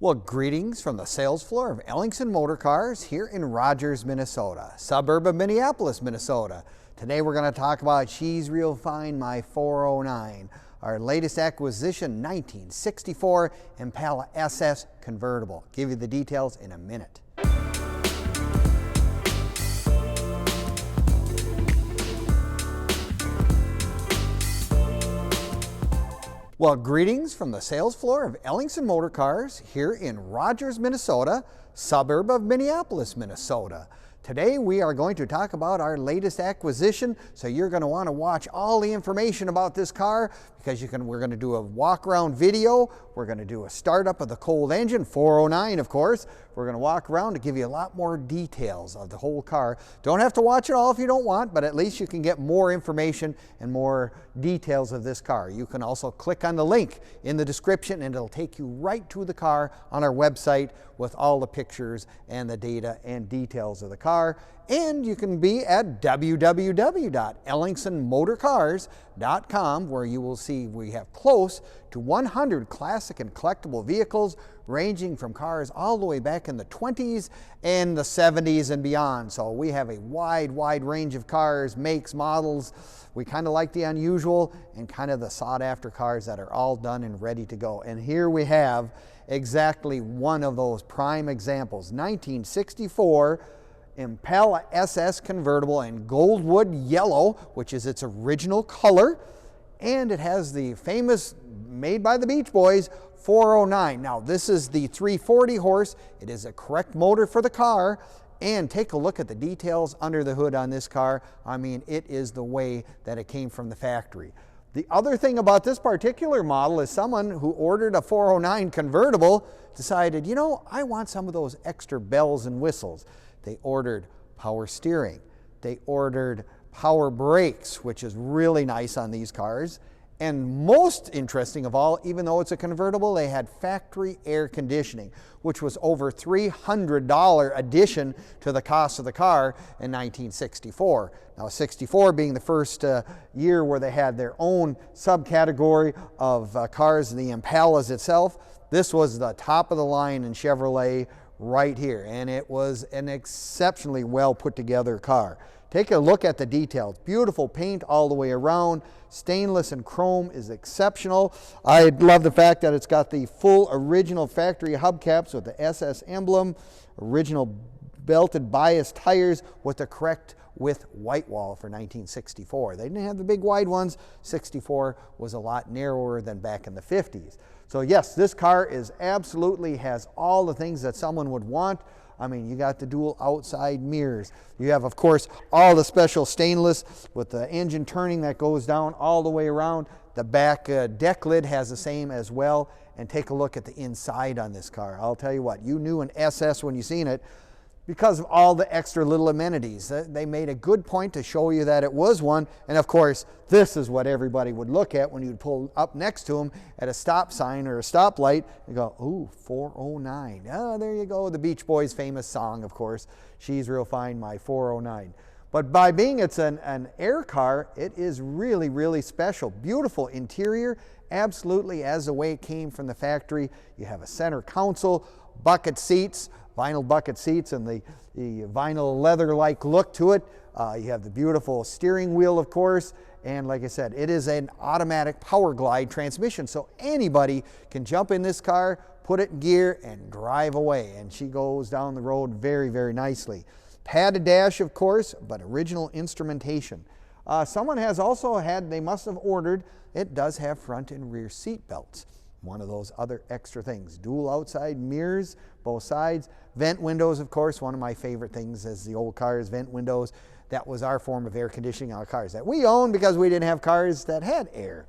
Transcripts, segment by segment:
Well, greetings from the sales floor of Ellingson Motorcars here in Rogers, Minnesota, suburb of Minneapolis, Minnesota. Today we're going to talk about She's Real Fine, my 409, our latest acquisition, 1964 Impala SS Convertible. Give you the details in a minute. Well, greetings from the sales floor of Ellingson Motorcars here in Rogers, Minnesota, suburb of Minneapolis, Minnesota. Today we are going to talk about our latest acquisition, so you're going to want to watch all the information about this car because we're going to do a walk around video. We're going to do a startup of the cold engine, 409 of course. We're going to walk around to give you a lot more details of the whole car. Don't have to watch it all if you don't want, but at least you can get more information and more details of this car. You can also click on the link in the description and it'll take you right to the car on our website with all the pictures and the data and details of the car. And you can be at www.ellingsonmotorcars.com, where you will see we have close to 100 classic and collectible vehicles ranging from cars all the way back in the 20s and the 70s and beyond. So we have a wide range of cars, makes, models. We kind of like the unusual and kind of the sought after cars that are all done and ready to go. And here we have exactly one of those prime examples, 1964 Impala SS Convertible in Goldwood Yellow, which is its original color, and it has the famous, made by the Beach Boys, 409. Now this is the 340 horse. It is a correct motor for the car, and take a look at the details under the hood on this car. I mean, it is the way that it came from the factory. The other thing about this particular model is someone who ordered a 409 convertible decided, you know, I want some of those extra bells and whistles. They ordered power steering. They ordered power brakes, which is really nice on these cars. And most interesting of all, even though it's a convertible, they had factory air conditioning, which was over $300 addition to the cost of the car in 1964. Now, 64 being the first year where they had their own subcategory of cars, the Impalas itself. This was the top of the line in Chevrolet right here, and it was an exceptionally well put together car. Take a look at the details. Beautiful paint all the way around. Stainless and chrome is exceptional. I love the fact that it's got the full original factory hubcaps with the SS emblem, original belted bias tires with the correct width whitewall for 1964. They didn't have the big wide ones. 64 was a lot narrower than back in the 50s. So yes, this car is absolutely has all the things that someone would want. I mean, you got the dual outside mirrors. You have, of course, all the special stainless with the engine turning that goes down all the way around. The back deck lid has the same as well. And take a look at the inside on this car. I'll tell you what, you knew an SS when you seen it because of all the extra little amenities. They made a good point to show you that it was one. And of course, this is what everybody would look at when you'd pull up next to them at a stop sign or a stoplight and go, ooh, 409. Oh, there you go. The Beach Boys' famous song, of course, She's Real Fine, my 409. But by being it's an air car, it is really special. Beautiful interior, absolutely as the way it came from the factory. You have a center console, bucket seats, vinyl bucket seats, and the vinyl leather-like look to it. You have the beautiful steering wheel, of course, and like I said, it is an automatic Powerglide transmission, so anybody can jump in this car, put it in gear, and drive away, and she goes down the road very nicely. Padded dash, of course, but original instrumentation. Someone has also had, they must have ordered, it does have front and rear seat belts. One of those other extra things. Dual outside mirrors, both sides. Vent windows, of course, one of my favorite things is the old cars, vent windows. That was our form of air conditioning on cars that we owned because we didn't have cars that had air.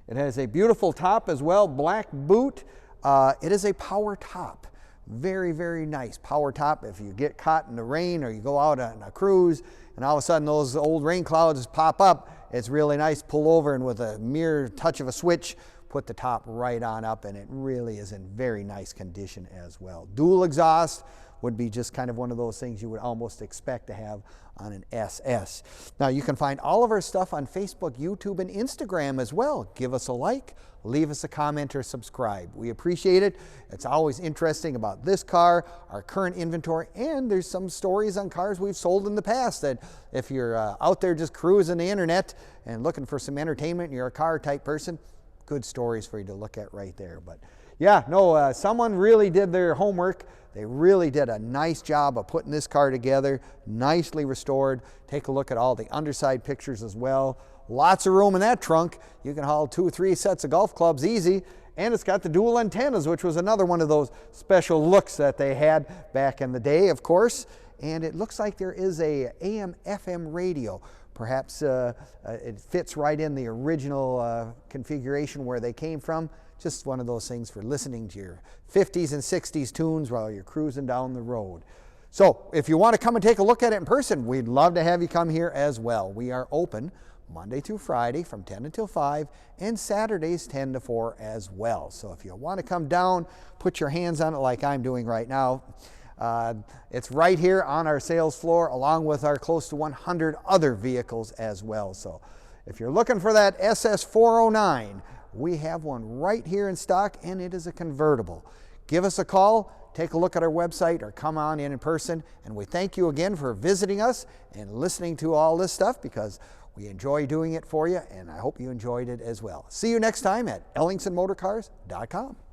It has a beautiful top as well, black boot. It is a power top. Very nice power top. If you get caught in the rain or you go out on a cruise and all of a sudden those old rain clouds pop up, it's really nice. Pull over and with a mere touch of a switch, put the top right on up, and it really is in very nice condition as well. Dual exhaust would be just kind of one of those things you would almost expect to have on an SS. Now you can find all of our stuff on Facebook, YouTube, and Instagram as well. Give us a like, leave us a comment, or subscribe. We appreciate it. It's always interesting about this car, our current inventory, and there's some stories on cars we've sold in the past that if you're out there just cruising the internet and looking for some entertainment and you're a car type person, good stories for you to look at right there. But yeah, no, someone really did their homework. They really did a nice job of putting this car together, nicely restored. Take a look at all the underside pictures as well. Lots of room in that trunk. You can haul 2 or 3 sets of golf clubs easy. And it's got the dual antennas, which was another one of those special looks that they had back in the day, of course. And it looks like there is a AM/FM radio. Perhaps it fits right in the original configuration where they came from. Just one of those things for listening to your 50s and 60s tunes while you're cruising down the road. So if you want to come and take a look at it in person, we'd love to have you come here as well. We are open Monday through Friday from 10 until 5 and Saturdays 10 to 4 as well. So if you want to come down, put your hands on it like I'm doing right now. It's right here on our sales floor along with our close to 100 other vehicles as well. So if you're looking for that SS 409, we have one right here in stock, and it is a convertible. Give us a call, take a look at our website, or come on in person. And we thank you again for visiting us and listening to all this stuff, because we enjoy doing it for you, and I hope you enjoyed it as well. See you next time at EllingsonMotorcars.com.